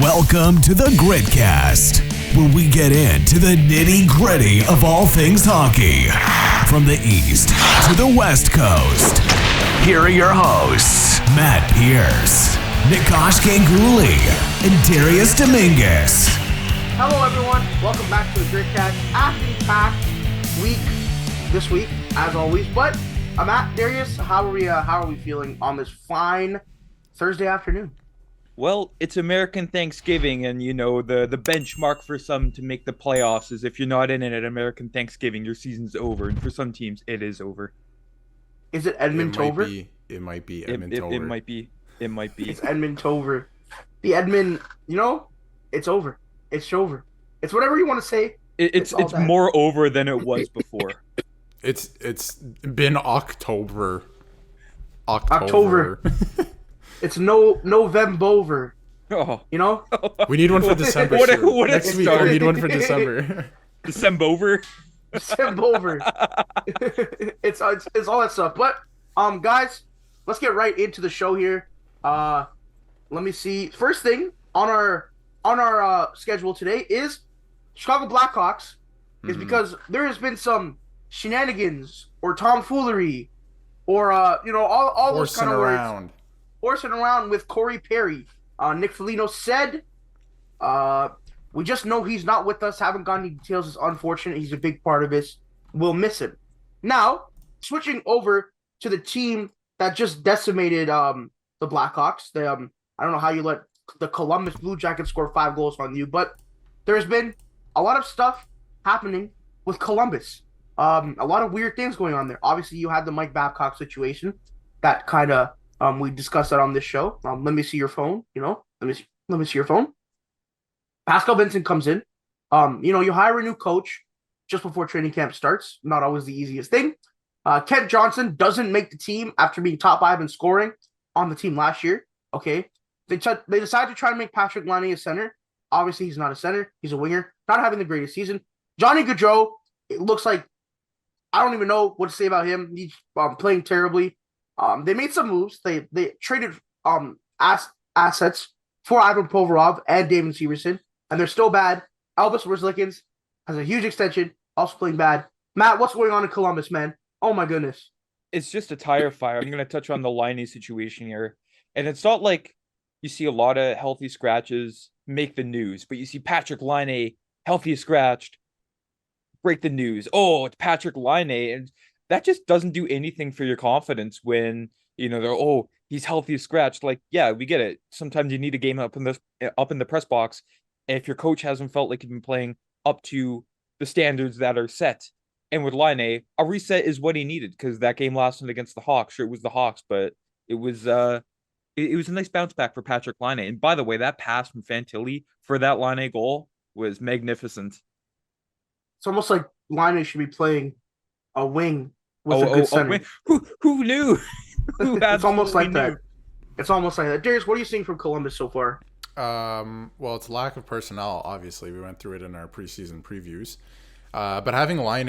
Welcome to the Gritcast, where we get into the nitty-gritty of all things hockey. From the East to the West Coast. Here are your hosts, Matt Pierce, Nikosh Ganguly, and Darius Dominguez. Hello everyone, welcome back to the Gritcast. Action-packed week this week, as always. But Matt, Darius, how are we feeling on this fine Thursday afternoon? Well, it's American Thanksgiving, and the benchmark for some to make the playoffs is if you're not in it at American Thanksgiving, your season's over. And for some teams, it is over. Is it EDMONTOVER? It might be EDMONTOVER. It might be. It's EDMONTOVER. The Edmond, it's over. It's over. It's whatever you want to say. It's more over than it was before. It's been October. It's November. Oh. We need one for December. Next week we need one for December. December. It's all that stuff. But guys, let's get right into the show here. Let me see. First thing on our schedule today is Chicago Blackhawks. Is because there has been some shenanigans or tomfoolery or all those kind of words. Horsing around with Corey Perry. Nick Foligno said, we just know he's not with us. Haven't gotten any details. It's unfortunate. He's a big part of this. We'll miss him. Now, switching over to the team that just decimated the Blackhawks. I don't know how you let the Columbus Blue Jackets score 5 goals on you, but there's been a lot of stuff happening with Columbus. A lot of weird things going on there. Obviously, you had the Mike Babcock situation that kind of we discussed that on this show. Let me see your phone. Let me see your phone. Pascal Vincent comes in. You hire a new coach just before training camp starts. Not always the easiest thing. Kent Johnson doesn't make the team after being top 5 in scoring on the team last year. Okay, they decided to try to make Patrick Laine a center. Obviously, he's not a center. He's a winger. Not having the greatest season. Johnny Gaudreau, it looks like I don't even know what to say about him. He's playing terribly. They made some moves. They traded assets for Ivan Provorov and David Severson, and they're still bad. Elvis Merzlikins has a huge extension, also playing bad. Matt, what's going on in Columbus, man? Oh my goodness. It's just a tire fire. I'm going to touch on the Laine situation here. And it's not like you see a lot of healthy scratches make the news, but you see Patrick Laine, healthy scratched, break the news. Oh, it's Patrick Laine. And that just doesn't do anything for your confidence when, they're, he's healthy scratched. Like, yeah, we get it. Sometimes you need a game up in the press box. And if your coach hasn't felt like you've been playing up to the standards that are set. And with Laine, a reset is what he needed because that game last night against the Hawks. Sure, it was the Hawks, but it was a nice bounce back for Patrick Laine. And by the way, that pass from Fantilli for that Laine goal was magnificent. It's almost like Laine should be playing a wing with a good center. Who knew? It's almost like that. It's almost like that. Darius, what are you seeing from Columbus so far? Well, it's lack of personnel. Obviously, we went through it in our preseason previews. But having Laine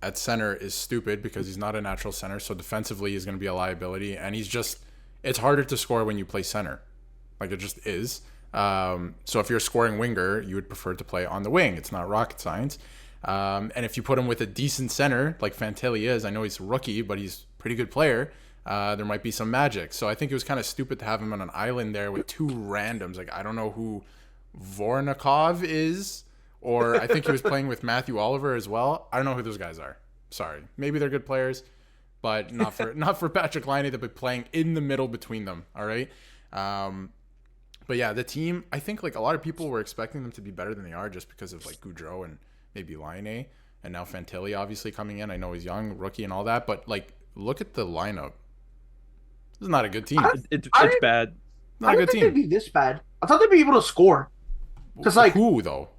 at center is stupid because he's not a natural center. So defensively, he's going to be a liability, and it's harder to score when you play center. Like it just is. So if you're a scoring winger, you would prefer to play on the wing. It's not rocket science. And if you put him with a decent center like Fantilli is, I know he's a rookie, but he's a pretty good player. There might be some magic. So I think it was kind of stupid to have him on an island there with 2 randoms. Like I don't know who Vornikov is, or I think he was playing with Matthew Oliver as well. I don't know who those guys are. Sorry, maybe they're good players, but not for Patrick Laine to be playing in the middle between them. All right. But yeah, the team. I think like a lot of people were expecting them to be better than they are just because of like Gaudreau and maybe Laine, and now Fantilli obviously coming in. I know he's young, rookie and all that, but like look at the lineup. This is not a good team. It's bad. Not a good team. I didn't think they'd be this bad. I thought they'd be able to score. Because like who though?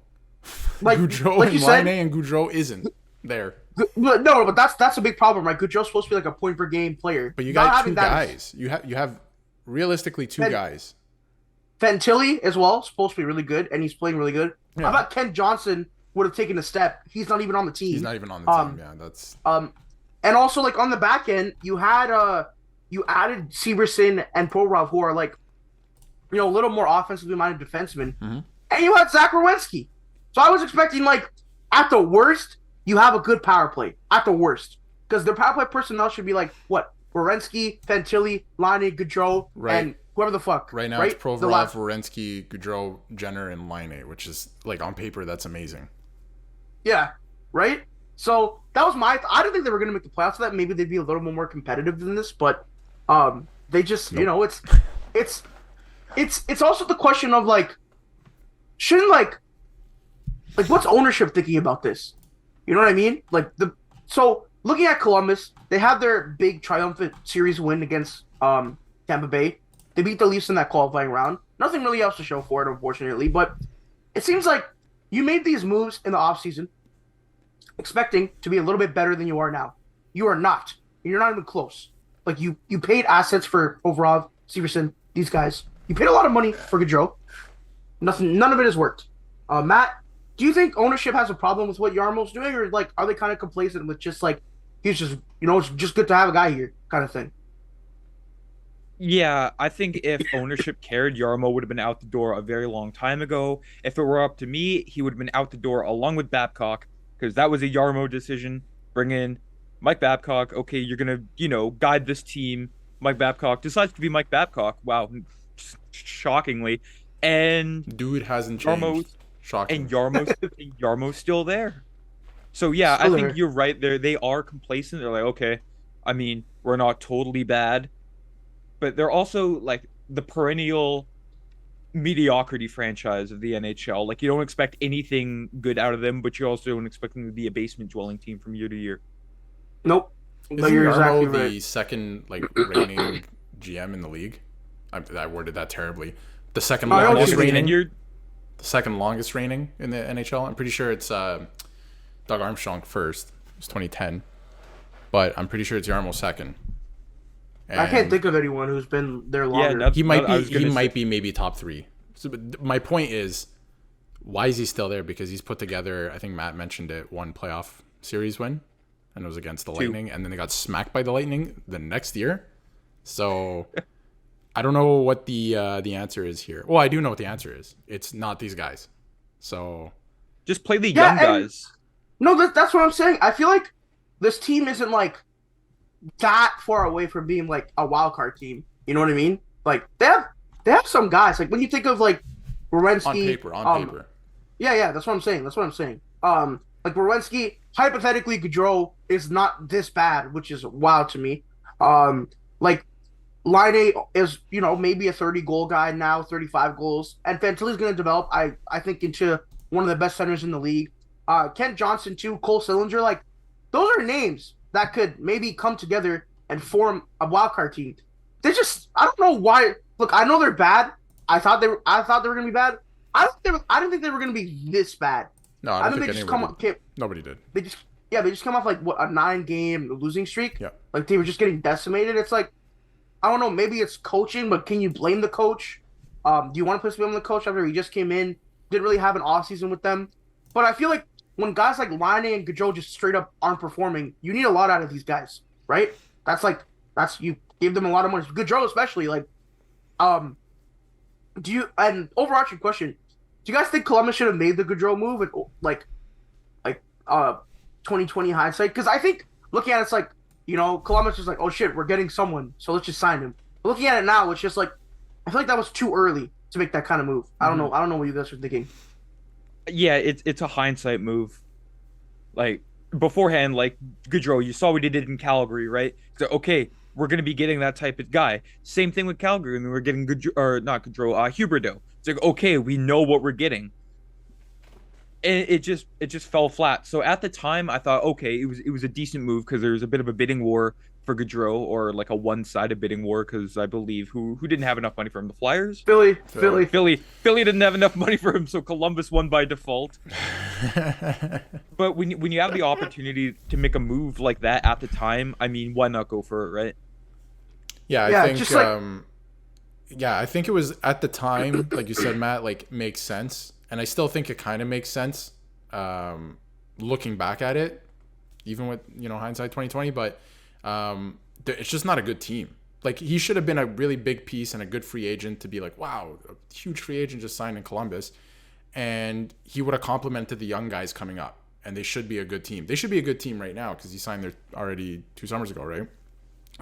Like Gaudreau like and Laine and Gaudreau isn't there. But that's a big problem, right? Gaudreau's supposed to be like a point per game player. But you got 2 guys. You have realistically 2 guys. Fantilli as well, supposed to be really good, and he's playing really good. Yeah. I thought Kent Johnson would have taken a step. He's not even on the team. He's not even on the team. Yeah, that's. And also like on the back end, you added Severson and Provorov, who are like a little more offensively minded defenseman, Mm-hmm. and you had Zach Werenski. So I was expecting, like, at the worst, you have a good power play. At the worst. Because their power play personnel should be like, what? Werenski, Fantilli, Laine, Gaudreau, and whoever the fuck. Right now it's Provorov, Werenski, Gaudreau, Jenner, and Laine, which is, like, on paper, that's amazing. Yeah, right? So that was I didn't think they were going to make the playoffs for that. Maybe they'd be a little more competitive than this, but they just, Nope. it's also the question of, like, shouldn't, like, what's ownership thinking about this? You know what I mean? So looking at Columbus, they had their big triumphant series win against Tampa Bay. They beat the Leafs in that qualifying round. Nothing really else to show for it, unfortunately. But it seems like you made these moves in the offseason expecting to be a little bit better than you are now. You are not. You're not even close. Like, you paid assets for Provorov, Severson, these guys. You paid a lot of money for Gaudreau. None of it has worked. Matt, do you think ownership has a problem with what Yarmo's doing, or, like, are they kind of complacent with just, like, he's just, it's just good to have a guy here kind of thing? Yeah, I think if ownership cared, Yarmo would have been out the door a very long time ago. If it were up to me, he would have been out the door along with Babcock, because that was a Yarmo decision. Bring in Mike Babcock. Okay, you're gonna, guide this team. Mike Babcock decides to be Mike Babcock. Wow, shockingly. And Dude hasn't changed. Yarmo's Shocking. and Yarmo's still there. So yeah, Still I think there. you're right there. They are complacent. They're like, okay, I mean, we're not totally bad, but they're also like the perennial mediocrity franchise of the NHL. Like, you don't expect anything good out of them, but you also don't expect them to be a basement dwelling team from year to year. Nope. No, Isn't you're Yarmo exactly the right. second, like, reigning GM in the league? I worded that terribly. The second No, I know what longest you mean. reigning. Tenured. The second longest reigning in the NHL. I'm pretty sure it's Doug Armstrong first. It was 2010, but I'm pretty sure it's Yarmo second. I can't And think of anyone who's been there Yeah, longer. that's, he might I be. was He gonna say- might be maybe top three. So, but my point is, why is he still there? Because he's put together, I think Matt mentioned it, one playoff series win, and it was against the Lightning, and then they got smacked by the Lightning the next year. So I don't know what the answer is here. Well, I do know what the answer is. It's not these guys. So Just play the Yeah, young and- guys. No, that's what I'm saying. I feel like this team isn't, like, that far away from being, like, a wild card team. You know what I mean? Like, they have some guys. Like, when you think of, like, Werenski on paper. Yeah, that's what I'm saying. Like, Werenski, hypothetically, Gaudreau is not this bad, which is wild to me. Like, Laine is, maybe a 30-goal guy now, 35 goals, and Fantilli's going to develop, I think, into one of the best centers in the league. Kent Johnson too, Cole Sillinger, like, those are names that could maybe come together and form a wildcard team. I don't know why. Look, I know they're bad. I thought they were going to be bad. I didn't think they were going to be this bad. No, I don't think think they just anybody. Nobody did. they just come off, like, what, a 9-game losing streak. Yeah. Like, they were just getting decimated. It's like, I don't know, maybe it's coaching, but can you blame the coach? Do you want to put blame on the coach after he just came in, didn't really have an offseason with them? But I feel like when guys like Laine and Gaudreau just straight up aren't performing, you need a lot out of these guys, right? You gave them a lot of money. Gaudreau especially, like, and overarching question, do you guys think Columbus should have made the Gaudreau move and, like 2020 hindsight? Because I think looking at it, it's like, Columbus is like, oh shit, we're getting someone, so let's just sign him. But looking at it now, it's just like, I feel like that was too early to make that kind of move. I don't know what you guys are thinking. Yeah, it's a hindsight move. Like, beforehand, like, Gaudreau, you saw what he did in Calgary, right? So, okay, we're going to be getting that type of guy. Same thing with Calgary, and we were getting Huberdeau. It's like, okay, we know what we're getting. And it just fell flat. So at the time, I thought, okay, it was a decent move because there was a bit of a bidding war for Gaudreau, or like a one-sided bidding war, because I believe who didn't have enough money for him? The Flyers? Philly. Philly didn't have enough money for him, so Columbus won by default. But when you have the opportunity to make a move like that at the time, I mean, why not go for it, right? Yeah, Yeah, I think. just like- Yeah, I think it was at the time, like you said, Matt, like, makes sense, and I still think it kind of makes sense, looking back at it, even with hindsight 2020. But it's just not a good team. Like, he should have been a really big piece and a good free agent to be like, wow, a huge free agent just signed in Columbus. And he would have complemented the young guys coming up. And they should be a good team. They should be a good team right now because he signed there already 2 summers ago, right?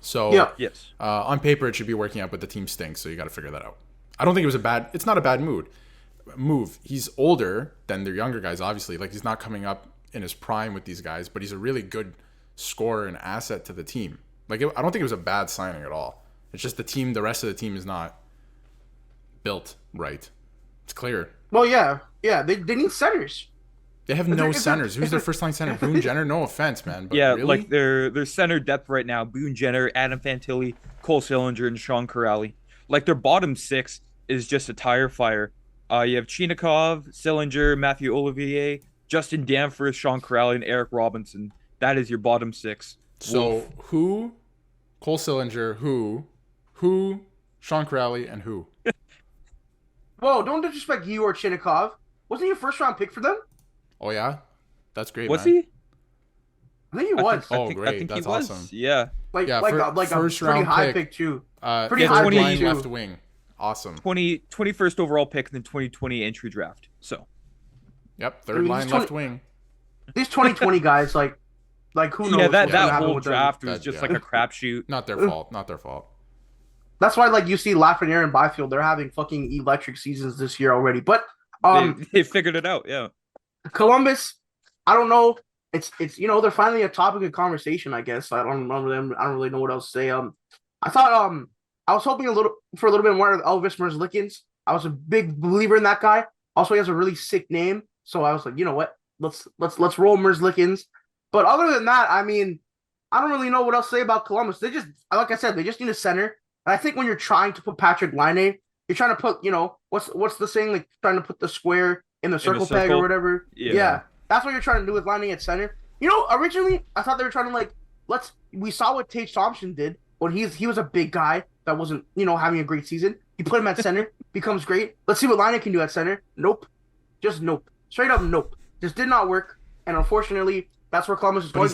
So, Yeah. Yes. on paper, it should be working out, but the team stinks, so you got to figure that out. I don't think it's not a bad move. He's older than their younger guys, obviously. Like, he's not coming up in his prime with these guys, but he's a really good scorer and asset to the team. Like, I don't think it was a bad signing at all. It's just the rest of the team is not built right. It's clear. Well, yeah. They need centers. They have no centers. Who's their first line center? Boone Jenner? No offense, man. But Yeah, really? like their center depth right now: Boone Jenner, Adam Fantilli, Cole Sillinger, and Sean Corrali. Like, their bottom 6 is just a tire fire. You have Chinikov, Sillinger, Matthew Olivier, Justin Danforth, Sean Corrali, and Eric Robinson. That is your bottom 6. So Wolf. who? Cole Sillinger, who? Sean Corrali, and who? Whoa, don't disrespect you or Chinikov. Wasn't he a first-round pick for them? Oh, yeah? That's great, Was man. he? I think he was. Oh, great. I think That's he was. awesome. Yeah. like yeah, a first pretty round high pick. too. Pretty Pretty Yeah, high third 20 line pick too. left wing. Awesome. 21st overall pick and then 2020 entry draft. So Yep, third I mean, line he's left 20 wing. These 2020 guys, like who knows? yeah, what's gonna that happen whole with them. draft was That- just yeah. like a crapshoot. Not their fault. Not their fault. That's why, like, you see Lafreniere and Byfield, they're having fucking electric seasons this year already. But They figured it out. Yeah. Columbus, I don't know. It's they're finally a topic of conversation. I guess I don't remember them. I don't really know what else to say. I thought I was hoping for a little bit more of Elvis Merzlikins. I was a big believer in that guy. Also, he has a really sick name, so I was like, you know what? Let's roll Merzlikins. But other than that, I mean, I don't really know what else to say about Columbus. They just, like I said, they just need a center. And I think when you're trying to put Patrick Laine, you're trying to put, what's the saying, like trying to put the square in the circle peg or circle? whatever. Yeah. That's what you're trying to do with Laine at center. Originally I thought they were trying to we saw what Tage Thompson did when he was a big guy that wasn't, having a great season. You put him at center, becomes great. Let's see what Laine can do at center. Nope. Just nope. Straight up nope. Just did not work. And unfortunately, that's where Columbus is going.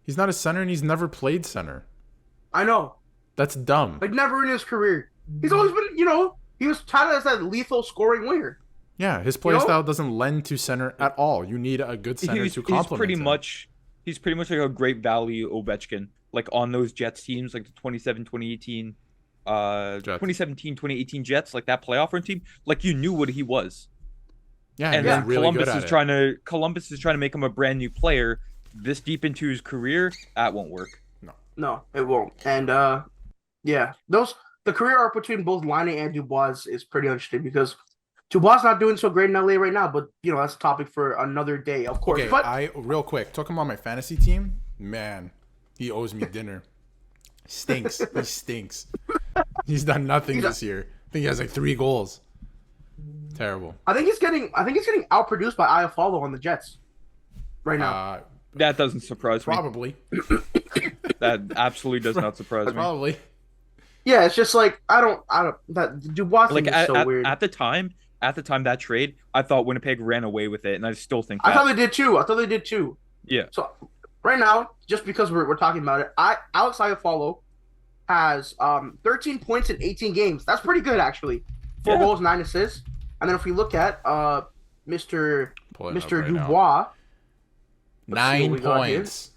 He's not a center, and he's never played center. I know. That's dumb. Like, never in his career. He's always been, he was touted as that lethal scoring winger. Yeah, his play style doesn't lend to center at all. You need a good center to complement He's pretty much like a great value Ovechkin, like on those Jets teams, like the 2017, 2018 Jets, like that playoff run team. Like, you knew what he was. Yeah, And he's then really Columbus good at is it. Columbus is trying to make him a brand new player this deep into his career. That won't work. No, it won't. And the career arc between both Laine and Dubois is pretty interesting because Dubois not doing so great in LA right now, but that's a topic for another day, of course. Okay, But real quick, talking about my fantasy team, man, he owes me dinner. Stinks. He stinks. He's done nothing this year. I think he has like 3 goals. Terrible. I think he's getting outproduced by Iafallo on the Jets right now. That doesn't surprise me. Probably. That absolutely does not surprise me. Probably. Yeah, it's just like I don't that Dubois Like thing is so weird. at the time that trade, I thought Winnipeg ran away with it, and I still think I that. thought they did too. Yeah. So right now, just because we're talking about it, Alex Iafallo has 13 points in 18 games. That's pretty good actually. 4 goals, 9 assists. And then if we look at Mr. Dubois, 9 points.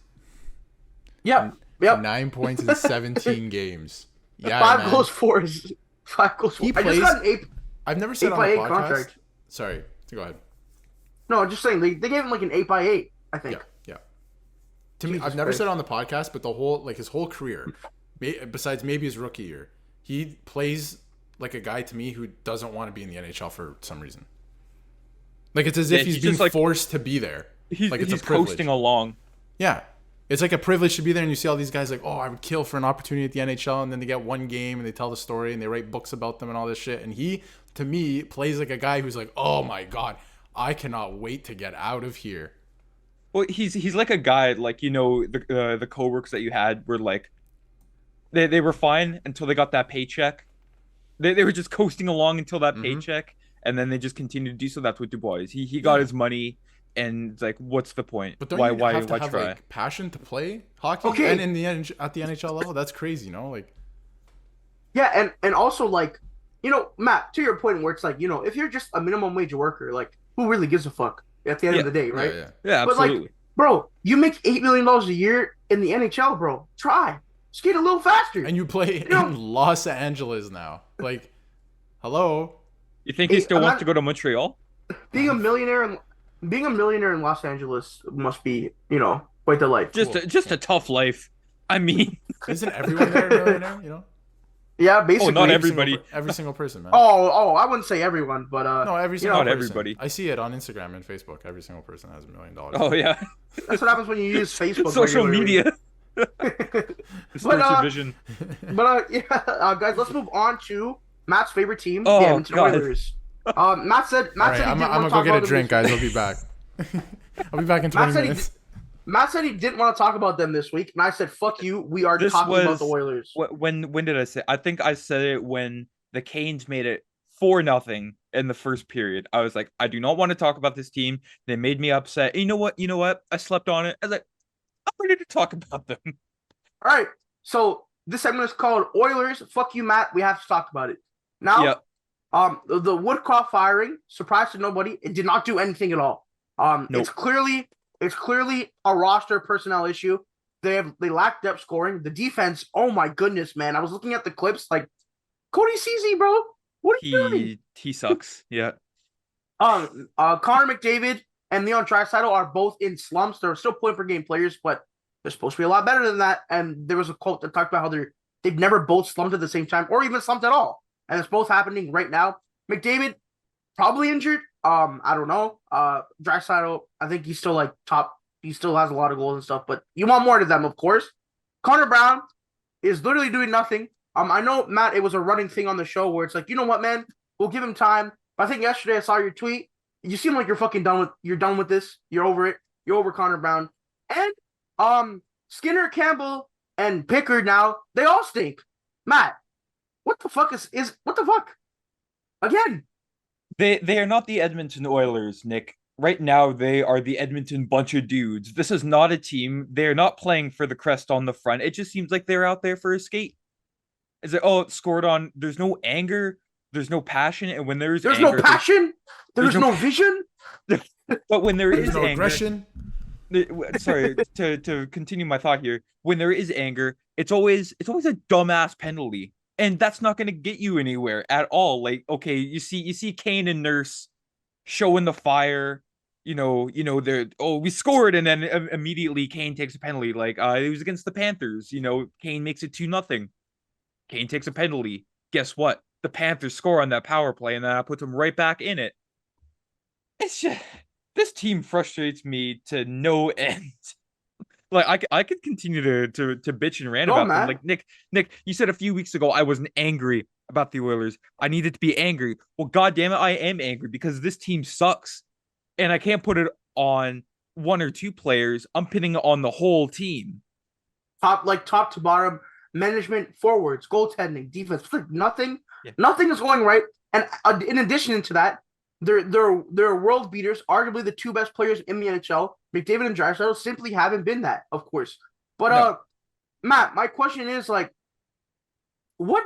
Yep. 9 points in 17 games. Yeah, 5 goals, 4 is 5 goals. He I just got an I've never said 8 on by the 8 podcast. contract. Sorry, go ahead. No, I'm just saying they gave him like an 8 by 8. I think. Yeah. To me, Jesus I've never Christ. said on the podcast, but his whole career, besides maybe his rookie year, he plays like a guy to me who doesn't want to be in the NHL for some reason. Like, it's as if he's being forced to be there. He's Like, it's a privilege. coasting along. Yeah. It's like a privilege to be there, and you see all these guys like, oh, I would kill for an opportunity at the NHL, and then they get one game, and they tell the story, and they write books about them and all this shit. And he, to me, plays like a guy who's like, oh my God, I cannot wait to get out of here. Well, he's like a guy, like, the coworkers that you had were like, they were fine until they got that paycheck. They were just coasting along until that paycheck, and then they just continued to do so. That's what Dubois is. He got his money. And it's like, what's the point? But don't why have to have try? like passion to play hockey? Okay. And at the NHL level, that's crazy, Like, Yeah, and also like, Matt, to your point where it's like, if you're just a minimum wage worker, like who really gives a fuck at the end of Yeah, the day, Yeah, right? yeah. yeah, But like, absolutely. bro, you make $8 million a year in the NHL, bro. Try. Skate a little faster. And you play You know, in Los Angeles now. Like, hello. You think he still wants to imagine go to Montreal? being a millionaire in Los Angeles must be, quite the life. Just Cool. just a tough life. I mean, Isn't everyone there a millionaire? Yeah, oh, not basically. everybody. Every single person, man. Oh, I wouldn't say everyone, but No, every you know, single Not person. everybody. I see it on Instagram and Facebook. Every single person has $1 million. Oh yeah, that's what happens when you use Facebook social regularly. media But distorts your vision. yeah, guys, let's move on to Matt's favorite team, Oh, the Edmonton God. Oilers. Matt said All right, he I'm didn't gonna want to go talk get about a them drink, this guys. week. I'll be back. I'll be back in Matt 20 said minutes. Matt said he didn't want to talk about them this week, and I said, "Fuck you, we are This talking about was the Oilers." when did I say? I think I said it when the Canes made it 4-0 in the first period. I was like, I do not want to talk about this team. They made me upset. You know what? You know what? I slept on it. I was like, I'm ready to talk about them. All right, so this segment is called Oilers. Fuck you, Matt. We have to talk about it now. Yep. The Woodcroft firing, surprise to nobody, it did not do anything at all. Nope. It's clearly a roster personnel issue. They lack depth scoring. The defense, oh my goodness, man! I was looking at the clips, like Cody Cece, bro, what are you doing? He sucks. Yeah. Connor McDavid and Leon Draisaitl are both in slumps. They're still point per game players, but they're supposed to be a lot better than that. And there was a quote that talked about how they've never both slumped at the same time, or even slumped at all. And it's both happening right now. McDavid probably injured. I don't know. Draisaitl, I think he's still like top. He still has a lot of goals and stuff, but you want more to them, of course. Connor Brown is literally doing nothing. I know, Matt, it was a running thing on the show where it's like, you know what, man, we'll give him time. But I think yesterday I saw your tweet. You seem like you're fucking done with this. You're over it. You're over Connor Brown. And Skinner, Campbell, and Pickard now, they all stink. Matt, what the fuck is what the fuck? Again. They are not the Edmonton Oilers, Nick. Right now, they are the Edmonton bunch of dudes. This is not a team. They're not playing for the crest on the front. It just seems like they're out there for a skate. Is it? Oh, it scored on. There's no anger. There's no passion. And when there's anger, no passion. There's no vision. But when there There's is no anger, aggression. sorry to continue my thought here. When there is anger, it's always a dumbass penalty, and that's not going to get you anywhere at all. Like, okay, you see Kane and Nurse showing the fire. They're, oh, we scored, and then immediately Kane takes a penalty. Like, it was against the Panthers. Kane makes it 2-0. Kane takes a penalty. Guess what? The Panthers score on that power play, and then I put them right back in it. It's just, this team frustrates me to no end. Like, I could continue to bitch and rant about them. Like, Nick, you said a few weeks ago I wasn't angry about the Oilers. I needed to be angry. Well, goddamn it, I am angry because this team sucks, and I can't put it on one or two players. I'm pinning it on the whole team. Top to bottom, management, forwards, goaltending, defense, nothing is going right. And in addition to that, they're world beaters, arguably the two best players in the NHL. McDavid and Draisaitl simply haven't been that, of course. But No. Matt, my question is like, what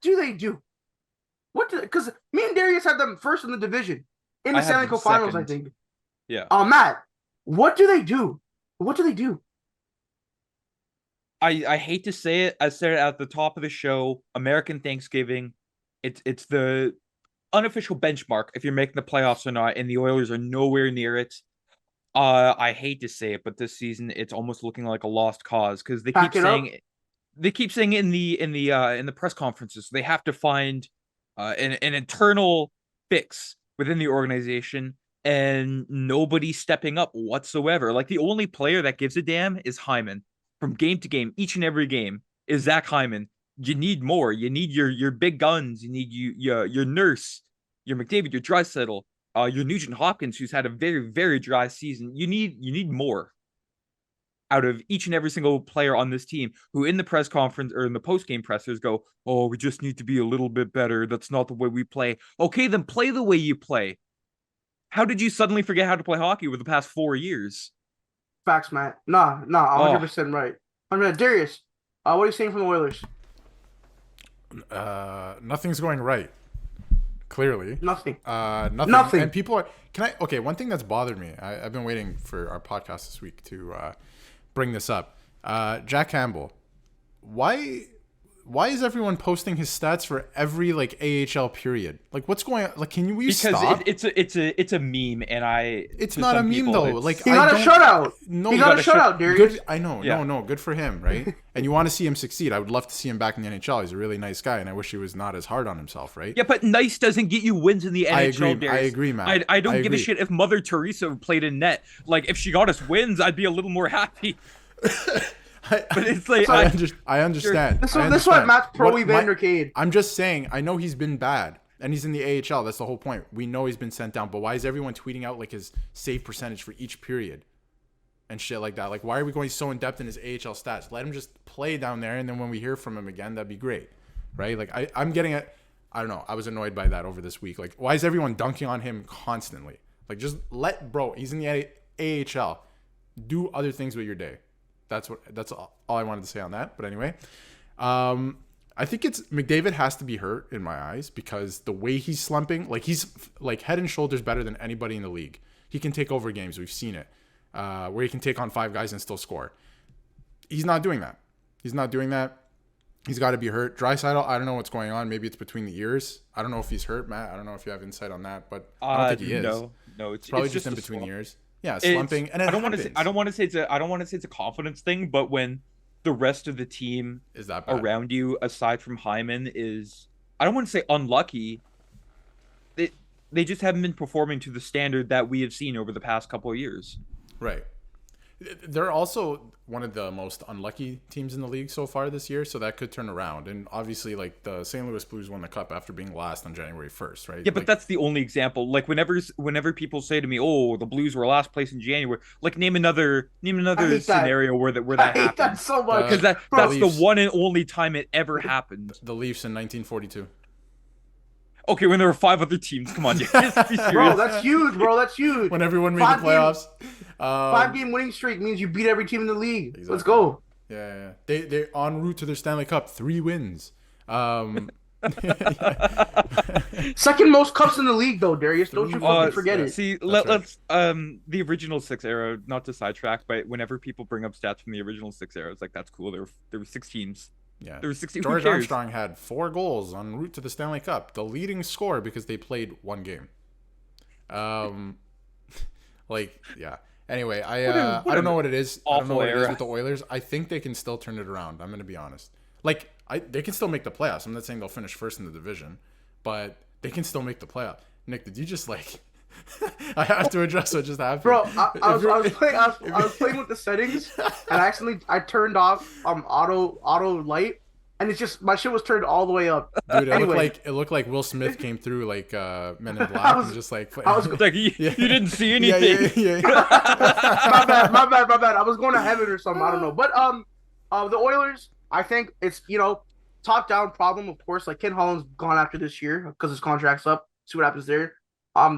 do they do? Because me and Darius had them first in the division in the I had Stanley them Cup Finals, I second. think. Yeah. Matt, what do they do? What do they do? I hate to say it. I said it at the top of the show. American Thanksgiving. It's the unofficial benchmark if you're making the playoffs or not, and the Oilers are nowhere near it. I hate to say it, but this season it's almost looking like a lost cause because they keep saying in the press conferences they have to find an internal fix within the organization, and nobody's stepping up whatsoever. Like, the only player that gives a damn is Hyman. From game to game, each and every game is Zach Hyman. You need more. You need your big guns. You need your Nurse, your McDavid, your Draisaitl, your Nugent Hopkins, who's had a very, very dry season. You need more out of each and every single player on this team, who in the press conference or in the post-game pressers go, oh, we just need to be a little bit better. That's not the way we play. Okay, then play the way you play. How did you suddenly forget how to play hockey over the past 4 years? Facts, Matt. Nah, 100% right. 100%. Darius, what are you saying from the Oilers? Nothing's going right. Clearly. Nothing. Nothing. And people are. Okay, one thing that's bothered me. I've been waiting for our podcast this week to bring this up. Jack Campbell. Why is everyone posting his stats for every like AHL period? Like, what's going on? Like, can we stop? Because it's a meme, and It's not a meme though. Like, he got a shutout. No, he got a shutout, Darius. Good. I know. Yeah. No. Good for him, right? And you want to see him succeed. I would love to see him back in the NHL. He's a really nice guy, and I wish he was not as hard on himself, right? Yeah, but nice doesn't get you wins in the NHL. I agree, Matt. I don't give a shit if Mother Teresa played in net. Like, if she got us wins, I'd be a little more happy. But it's like I understand. This is why Matt's pro Evander Kane. I'm just saying. I know he's been bad, and he's in the AHL. That's the whole point. We know he's been sent down. But why is everyone tweeting out like his save percentage for each period and shit like that? Like, why are we going so in depth in his AHL stats? Let him just play down there, and then when we hear from him again, that'd be great, right? Like, I'm getting it. I don't know. I was annoyed by that over this week. Like, why is everyone dunking on him constantly? Like, just he's in the AHL. Do other things with your day. That's all I wanted to say on that. But anyway, I think McDavid has to be hurt in my eyes because the way he's slumping, like he's like head and shoulders better than anybody in the league. He can take over games. We've seen it where he can take on 5 guys and still score. He's not doing that. He's got to be hurt. Draisaitl, I don't know what's going on. Maybe it's between the ears. I don't know if he's hurt, Matt. I don't know if you have insight on that, but I don't think he is. No, it's probably just in between the ears. Yeah, slumping, and I don't want to say it's a confidence thing, but when the rest of the team is that bad? Around you, aside from Hyman, is I don't want to say unlucky. They just haven't been performing to the standard that we have seen over the past couple of years. Right. They're also one of the most unlucky teams in the league so far this year, so that could turn around. And obviously, like, the St. Louis Blues won the Cup after being last on January 1st, right? Yeah, but that's the only example. Like, whenever people say to me, "Oh, the Blues were last place in January," like, name another scenario where that I hate happened. that so much because that's the one and only time it ever happened. The Leafs in 1942. Okay, when there were 5 other teams. Come on, you just be serious. Bro, that's huge, bro. That's huge. When everyone made the playoffs. 5-game winning streak means you beat every team in the league. Exactly. Let's go. Yeah. They're en route to their Stanley Cup. 3 wins. Second most cups in the league, though, Darius. Don't you fucking forget it. See, let's the original 6 era, not to sidetrack, but whenever people bring up stats from the original 6 era, it's like, that's cool. There were 6 teams. Yeah, there were 16. George Armstrong had 4 goals en route to the Stanley Cup, the leading scorer because they played 1 game. Anyway, I don't know what it is. I don't know what it is with the Oilers. I think they can still turn it around. I'm going to be honest. Like, they can still make the playoffs. I'm not saying they'll finish first in the division, but they can still make the playoff. Nick, did you just like? I have to address what just happened. Bro, I was playing with the settings, and I turned off auto light, and it's just my shit was turned all the way up. Dude, it looked like Will Smith came through like Men in Black and just like. I was like, you didn't see anything. Yeah. my bad. I was going to heaven or something. I don't know. But the Oilers, I think it's top down problem. Of course, like Ken Holland's gone after this year because his contract's up. See what happens there.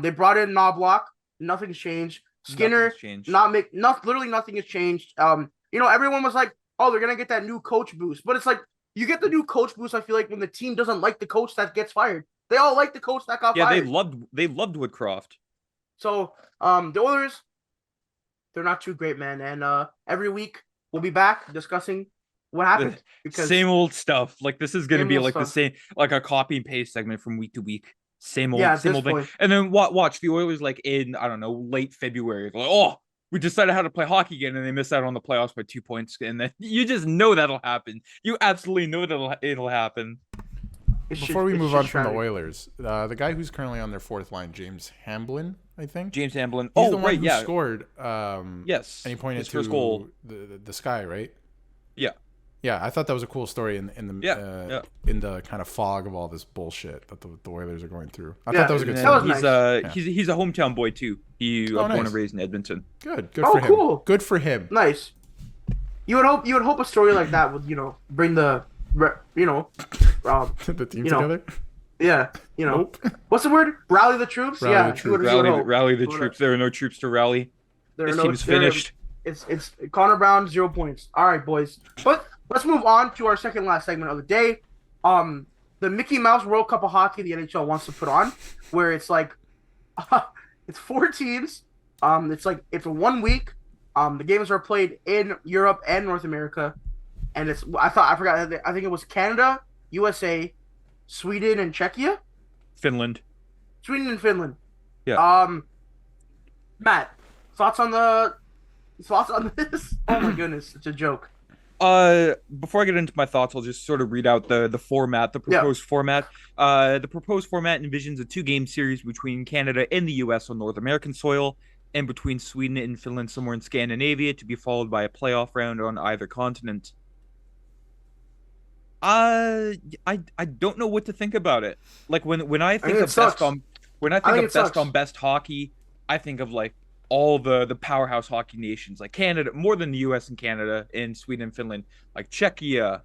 They brought in Knobloch. Nothing's changed. Skinner, literally nothing has changed. Everyone was like, "Oh, they're gonna get that new coach boost," but it's like you get the new coach boost. I feel like when the team doesn't like the coach that gets fired, they all like the coach that got fired. Yeah, they loved Woodcroft. So, the Oilers, they're not too great, man. And every week we'll be back discussing what happened. Because same old stuff. Like this is gonna be like the same, like a copy and paste segment from week to week. Same old thing. And then watch the Oilers like in, I don't know, late February. Like, oh, we decided how to play hockey again, and they miss out on the playoffs by 2 points. And then you just know that'll happen. You absolutely know it'll happen. Before we move on from the Oilers, the guy who's currently on their 4th line, James Hamblin, I think. James Hamblin. He's the one who scored. Yes. And he pointed his to first goal. The sky, right? Yeah. Yeah, I thought that was a cool story in the kind of fog of all this bullshit that the Oilers are going through. I thought that was a good story. He's a hometown boy too. He born and raised in Edmonton. Good for him. Cool. Good for him. Nice. You would hope a story like that would bring the the team together. Yeah, Nope. What's the word? Rally the troops. Rally the troops. Rally the troops. There are no troops to rally. This team's finished. It's Connor Brown 0 points. All right, boys. But let's move on to our second last segment of the day. the Mickey Mouse World Cup of Hockey the NHL wants to put on, where it's like, it's 4 teams. It's 1 week. The games are played in Europe and North America, and I think it was Canada, USA, Sweden, and Czechia. Finland. Sweden and Finland. Yeah. Matt, thoughts on this? Oh my goodness, it's a joke. Before I get into my thoughts, I'll just sort of read out the format, the proposed format. The proposed format envisions a 2-game series between Canada and the US on North American soil, and between Sweden and Finland somewhere in Scandinavia, to be followed by a playoff round on either continent. I don't know what to think about it. Like when I think of best on best hockey, I think of like all the powerhouse hockey nations, like Canada, more than the US and Canada, and Sweden and Finland, like Czechia,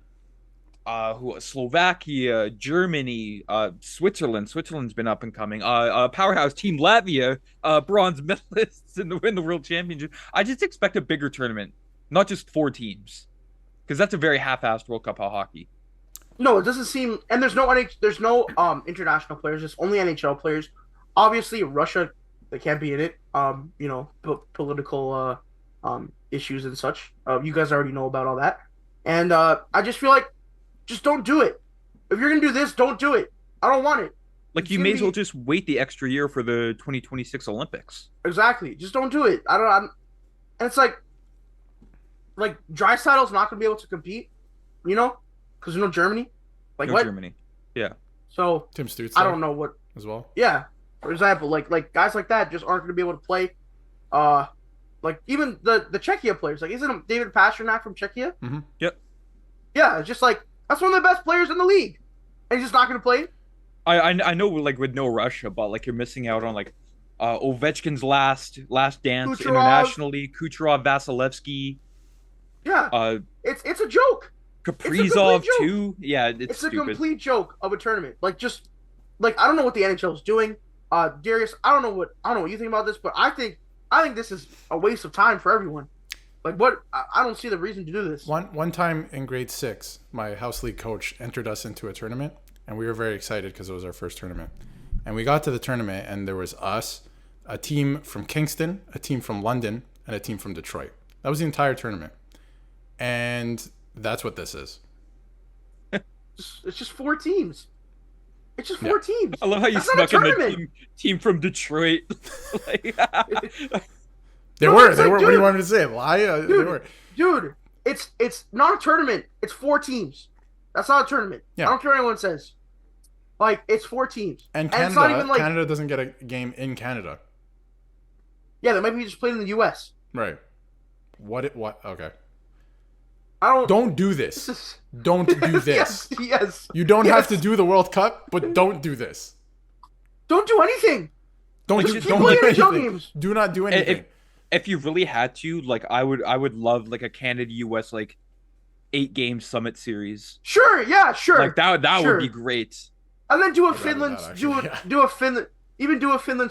Slovakia, Germany, Switzerland. Switzerland's been up and coming. Powerhouse team Latvia, bronze medalists in the World Championship. I just expect a bigger tournament, not just 4 teams, because that's a very half-assed World Cup of hockey. No, it doesn't seem, and there's no international players. It's only NHL players. Obviously, Russia, they can't be in it. Political issues and such. You guys already know about all that, and I just feel like, just don't do it. If you're gonna do this, don't do it. I don't want it. Like, you may as well just wait the extra year for the 2026 Olympics. Exactly. Just don't do it. And it's like Dreisaitl's not gonna be able to compete, because Germany. Like, no, what? Germany. Yeah. So Tim Stutz, I don't know what as well. Yeah. For example, like guys like that just aren't gonna be able to play. Like even the Czechia players. Like, isn't David Pastrnak from Czechia? Mm-hmm. Yep. Yeah, it's just like, that's one of the best players in the league, and he's just not gonna play. I know, like, with no Russia, but like, you're missing out on like Ovechkin's last dance Kucherov. Internationally, Kucherov, Vasilevsky. Yeah. It's a joke. Kaprizov too. Yeah, it's stupid. a complete joke of a tournament. Like, just like, I don't know what the NHL is doing. Darius, I don't know what you think about this, but I think this is a waste of time for everyone. Like, what? I don't see the reason to do this. One time in grade 6, my house league coach entered us into a tournament, and we were very excited because it was our first tournament. And we got to the tournament, and there was us, a team from Kingston, a team from London, and a team from Detroit. That was the entire tournament. And that's what this is. It's just 4 teams. It's just 4 teams. I love how you snuck in the team from Detroit. Like, They were. What do you want me to say? Lie? They were. Dude, it's not a tournament. It's 4 teams. That's not a tournament. Yeah. I don't care what anyone says. Like, it's 4 teams. And Canada, it's not even like, Canada doesn't get a game in Canada. Yeah, they might be just playing in the U.S. Right. What? Okay. Don't do this. Don't do this. Yes. You don't have to do the World Cup, but don't do this. Don't do anything. Don't do anything. Do not do anything. If you really had to, like, I would love like a Canada US like 8-game summit series. Sure, yeah, sure. Like, that would be great. And then do a Finland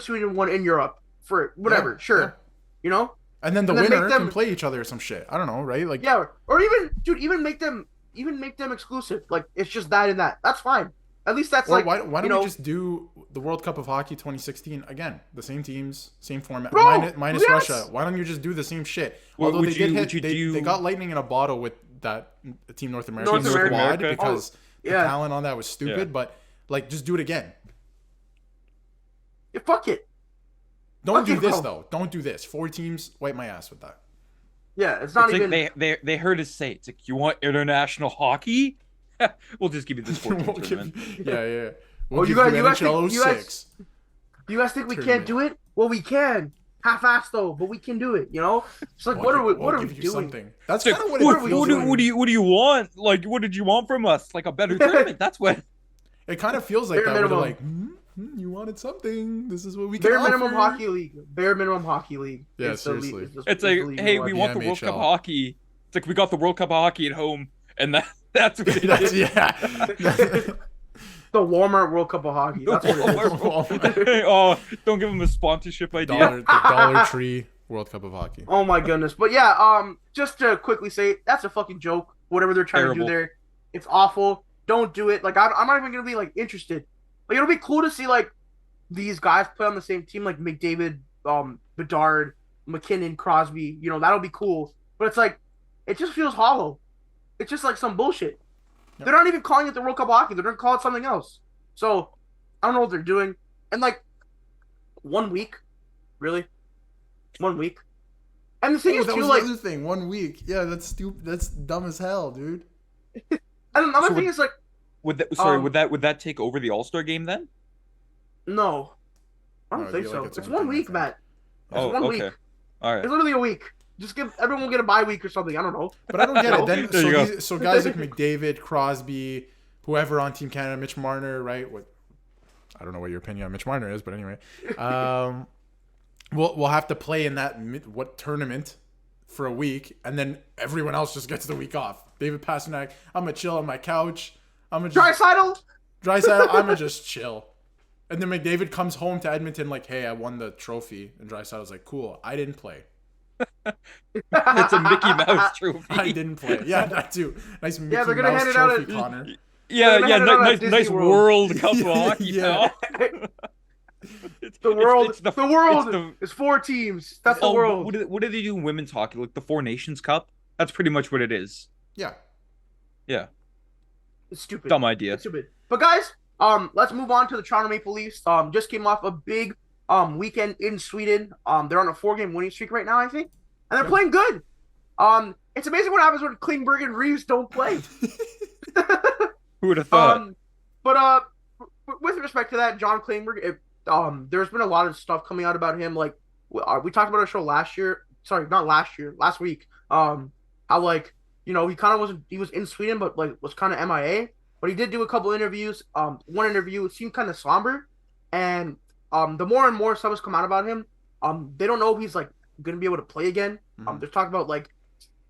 Sweden one in Europe for whatever. Yeah, sure. Yeah. And then the winner can play each other or some shit. I don't know, right? Like, yeah, or even make them exclusive. Like, it's just that and that. That's fine. At least that's like, why don't we just do the World Cup of Hockey 2016 again? The same teams, same format, minus Russia. Why don't you just do the same shit? Although they got lightning in a bottle with that Team North America squad because the talent on that was stupid. But like, just do it again. Yeah, fuck it. Don't do this though. Don't do this. 4 teams, wipe my ass with that. Yeah, it's not even. Like they heard us say, it's like, you want international hockey? We'll just give you this 14 tournament. Yeah. We'll give you NHL 06. You guys think we can't do it? Well, we can. Half-assed though, but we can do it. It's like, what are we doing? Something. That's kind of what it feels like. What do you want? Like, what did you want from us? Like, a better tournament? That's what. It kind of feels like that. We're like, you wanted something. This is what we can Bare minimum hockey league. Bare minimum hockey league. Yeah, seriously. It's like, hey, we want the World Cup of Hockey. It's like, we got the World Cup of Hockey at home, and that's what it is. Yeah. The Walmart World Cup of Hockey. That's what it is. Oh, don't give them a sponsorship idea. The Dollar Tree World Cup of Hockey. Oh my goodness. But yeah, just to quickly say, that's a fucking joke. Whatever they're trying to do there, it's awful. don't do it. Like I'm not even gonna be like interested. Like it'll be cool to see like these guys play on the same team, like McDavid, Bedard, McKinnon, Crosby. You know, that'll be cool. But it's like it just feels hollow. It's just like some bullshit. Yep. They're not even calling it the World Cup hockey. They're gonna call it something else. So I don't know what they're doing. And like 1 week, really, 1 week. And the thing is, that too, was like the other thing. 1 week. Yeah, that's stupid. That's dumb as hell, dude. and another thing is like Would that take over the All-Star game then? no, I don't No, think it'd be so. like its It's own 1 thing, I week, think. Matt. It's Oh, 1 okay. week. All right. It's literally a week. Just give everyone will get a bye week or something. I don't know. But I don't get it. Then There you go. so guys like McDavid, Crosby, whoever on Team Canada, Mitch Marner, right? What I don't know what your opinion on Mitch Marner is, but anyway, we'll have to play in that tournament for a week, and then everyone else just gets the week off. David Pastrnak, I'm gonna chill on my couch. I'm gonna Draisaitl. I'm gonna just chill. And then McDavid comes home to Edmonton like, hey, I won the trophy, and Draisaitl's like, cool, I didn't play. It's a Mickey Mouse trophy. I didn't play. Yeah, that too. Nice Mickey they're gonna Mouse hand it out trophy, at- Connor. Yeah, They're yeah, gonna hand it out at nice, Disney nice World. World Cup of Yeah, hockey, yeah. pal. The world, It's the, the- world it's the- is 4 teams. That's the Oh, world. what do they do in women's hockey? Like the Four Nations Cup? That's pretty much what it is. Yeah. Yeah, It's stupid. dumb idea. It's stupid. But guys, let's move on to the Toronto Maple Leafs. Just came off a big weekend in Sweden. They're on a 4-game winning streak right now, I think, and they're playing good. It's amazing what happens when Klingberg and Reeves don't play. Who would have thought? But with respect to that, John Klingberg, there's been a lot of stuff coming out about him. Like we talked about our show last year. Sorry, not last year. Last week. How like he kind of wasn't. He was in Sweden, but like was kind of MIA. But he did do a couple interviews. One interview seemed kind of somber, and the more and more stuff has come out about him. They don't know if he's like gonna be able to play again. They're talking about like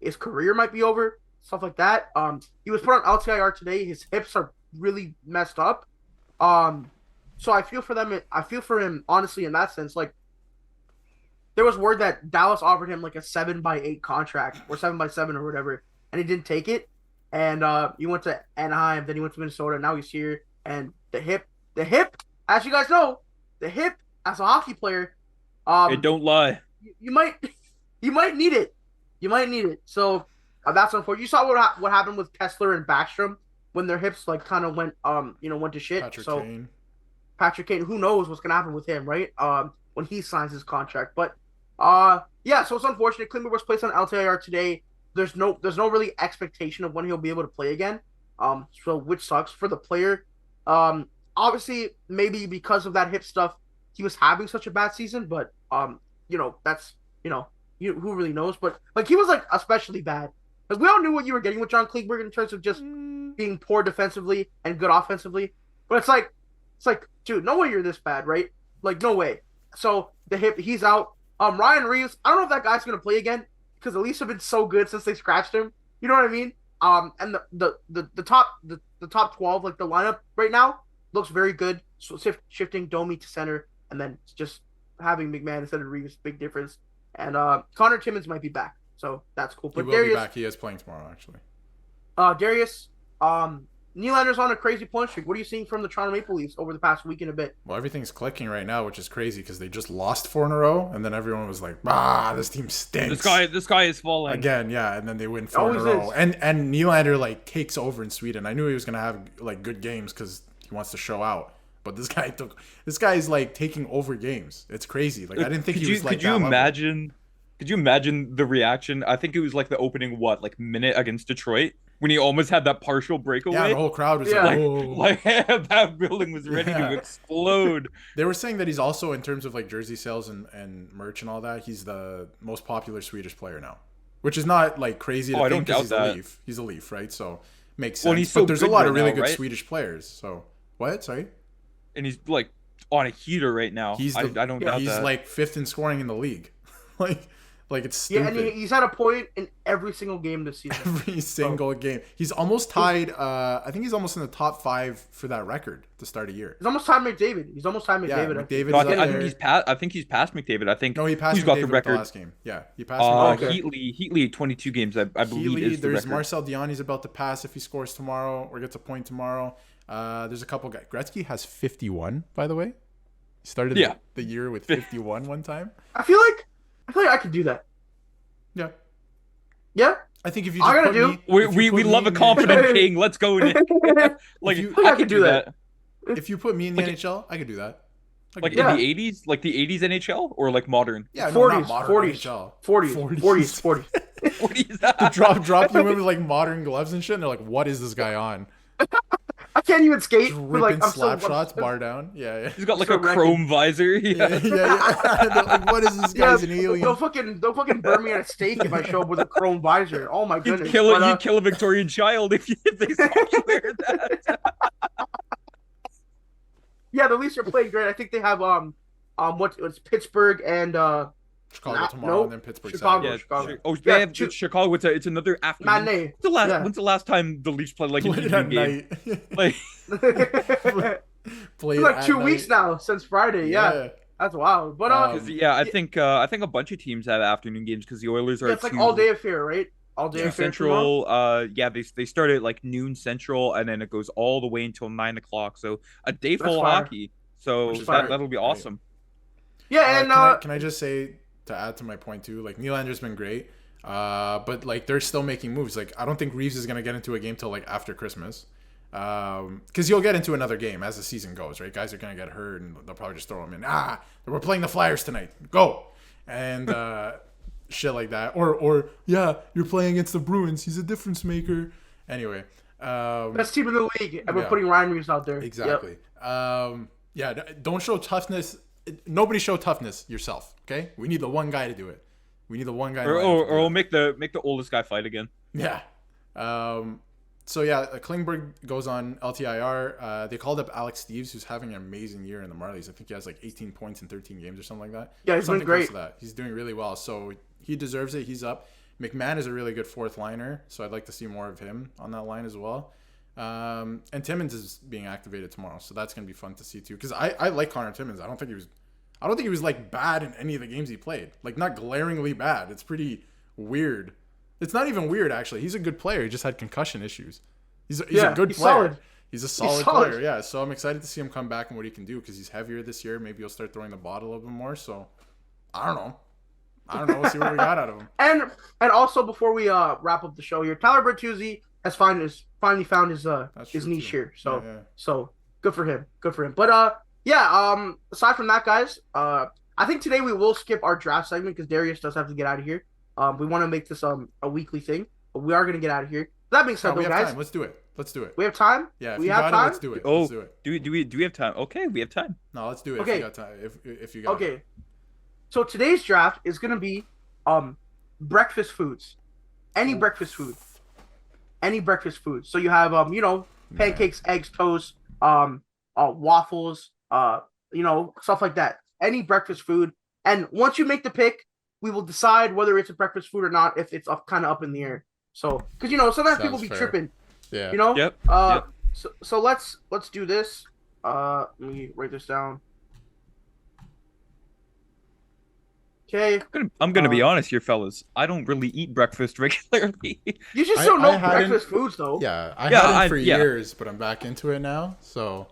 his career might be over, stuff like that. He was put on LTIR today. His hips are really messed up. So I feel for them. I feel for him honestly in that sense. Like there was word that Dallas offered him like a 7x8 contract or 7x7 or whatever, and he didn't take it. And he went to Anaheim, then he went to Minnesota. Now he's here, and the hip. As you guys know, the hip as a hockey player. Hey, don't lie. You might need it. You might need it. So that's unfortunate. You saw what happened with Kessler and Backstrom when their hips like kind of went went to shit. Patrick Kane, who knows what's gonna happen with him, right? When he signs his contract. But yeah, so it's unfortunate. Klingberg was placed on LTIR today. There's no really expectation of when he'll be able to play again. So which sucks for the player. Obviously maybe because of that hip stuff, he was having such a bad season, but that's who really knows? But like he was like especially bad. Like we all knew what you were getting with John Klingberg in terms of just being poor defensively and good offensively. But it's like, dude, no way you're this bad, right? Like no way. So the hip, he's out. Ryan Reeves, I don't know if that guy's gonna play again because the Leafs have been so good since they scratched him. You know what I mean? And the top 12, like the lineup right now, looks very good. So shifting Domi to center and then just having McMahon instead of Reeves, big difference. And Connor Timmins might be back, so that's cool. But He will be back. He is playing tomorrow, actually. Darius, Nylander's on a crazy point streak. What are you seeing from the Toronto Maple Leafs over the past week and a bit? Well, everything's clicking right now, which is crazy because they just lost 4 in a row, and then everyone was like, this team stinks. This guy is falling again, yeah, and then they win 4 in a row. And Nylander like takes over in Sweden. I knew he was gonna have like good games because he wants to show out. But this guy is like taking over games. It's crazy. Like I didn't think he was like that level. Could you imagine the reaction? I think it was like the opening minute against Detroit when he almost had that partial breakaway. Yeah, the whole crowd was like that building was ready to explode. They were saying that he's also, in terms of like jersey sales and merch and all that, he's the most popular Swedish player now, which is not like crazy to think because he's a Leaf. He's a Leaf, right? So makes sense. But there's a lot of really good Swedish players. So what? Sorry. And he's like on a heater right now. I don't doubt that. He's like 5th in scoring in the league. Like, it's Yeah, stupid. and he's had a point in every single game this season. Every single game. He's almost tied. I think he's almost in the top 5 for that record to start a year. He's almost tied McDavid. Yeah, McDavid. No, Is up I there. think he's past. I think he's past McDavid. I think No, he passed who's got McDavid the with record. last game. Yeah, he passed McDavid. Okay. Heatley, 22 games. I believe Healy, is the there's record. Marcel Diani's about to pass if he scores tomorrow or gets a point tomorrow. There's a couple guys. Gretzky has 51, by the way. He started the year with 51 one time. I feel like I could do that. Yeah. Yeah. I think if you I just gotta put do- me, We if you put love me a in the confident NHL king. Let's go. Like you- I I could could do do that. If you put me in the NHL, I could do that. I could Like do in that. the 80s, like the 80s NHL or like modern. Yeah, no, not 40s, modern 40s, NHL. 40s. 40s. drop you in with like modern gloves and shit, and they're like, "What is this guy on?" I can't even skate. Just but, like, ripping I'm slap so, shots, bar down. Yeah. He's got like so a chrome visor. Yeah. Yeah. They're like, what is this Yeah, guy's an alien? they'll fucking burn me at a stake if I show up with a chrome visor. Oh my goodness! You'd kill, But, you'd kill a Victorian child if they saw you wear that. yeah, the Leafs are playing great. I think they have what's Pittsburgh and Chicago Nah, tomorrow, nope. and then Pittsburgh Chicago. Yeah, Saturday. Chicago. Oh, Yeah, they have Chicago. It's another afternoon. matinee. When's the last time the Leafs played like an Played at evening game? night. Like Played It's like at 2 night. weeks now since Friday. Yeah, that's wild. But I think a bunch of teams have afternoon games because the Oilers are yeah, it's like two- all day affair, right? All day two affair tomorrow. central. They start at like noon central and then it goes all the way until 9 o'clock. So a day That's full of fire. hockey. So Which is fire. that'll be awesome. Yeah, and can I just say, to add to my point too, like Nylander's been great, but like they're still making moves. Like I don't think Reeves is gonna get into a game till like after Christmas, because he'll get into another game as the season goes, right? Guys are gonna get hurt and they'll probably just throw him in. We're playing the Flyers tonight, go, and shit like that. Or yeah, you're playing against the Bruins. He's a difference maker. Anyway, best team in the league, and we're yeah. putting Ryan Reeves out there. exactly. Don't show toughness. Nobody show toughness yourself. Okay, we need the one guy to do it. We need the one guy. Or we'll make the oldest guy fight again. Yeah. So yeah, Klingberg goes on LTIR. They called up Alex Steves, who's having an amazing year in the Marlies. I think he has like 18 points in 13 games or something like that. Yeah, he's something been great. close to that. He's doing really well. So he deserves it. He's up. McMahon is a really good fourth liner, so I'd like to see more of him on that line as well. And Timmins is being activated tomorrow, so that's gonna be fun to see too. Because I like Connor Timmins. I don't think he was like bad in any of the games he played. Like not glaringly bad. It's pretty weird. It's not even weird actually. He's a good player. He just had concussion issues. He's a good player. Solid. He's a solid player. Yeah. So I'm excited to see him come back and what he can do because he's heavier this year. Maybe he'll start throwing the ball a little bit more. So I don't know. We'll see what we got out of him. And also before we wrap up the show here, Tyler Bertuzzi has finally found his true, niche too. here. So Yeah. so good for him. Good for him. But aside from that, guys, I think today we will skip our draft segment because Darius does have to get out of here. We want to make this a weekly thing, but we are gonna get out of here. That being said, We though, have guys, time. Let's do it. we have time. Yeah. If we you have got time. it, let's do it. Oh, Let's do it. do we have time? Okay, we have time. No, let's do it. Okay. If you got time. If you got it. Okay. So today's draft is gonna be breakfast foods. Any breakfast food. Any breakfast food. So you have pancakes, eggs, toast, waffles, stuff like that. Any breakfast food. And once you make the pick, we will decide whether it's a breakfast food or not if it's kind of up in the air. So, because sometimes people Sounds be fair. tripping. Yeah. Yep. Yep. So let's do this. Let me write this down. Okay. I'm gonna be honest here, fellas. I don't really eat breakfast regularly. You just don't know I hadn't- breakfast foods though. Yeah. I Yeah, had it for yeah. years, but I'm back into it now. So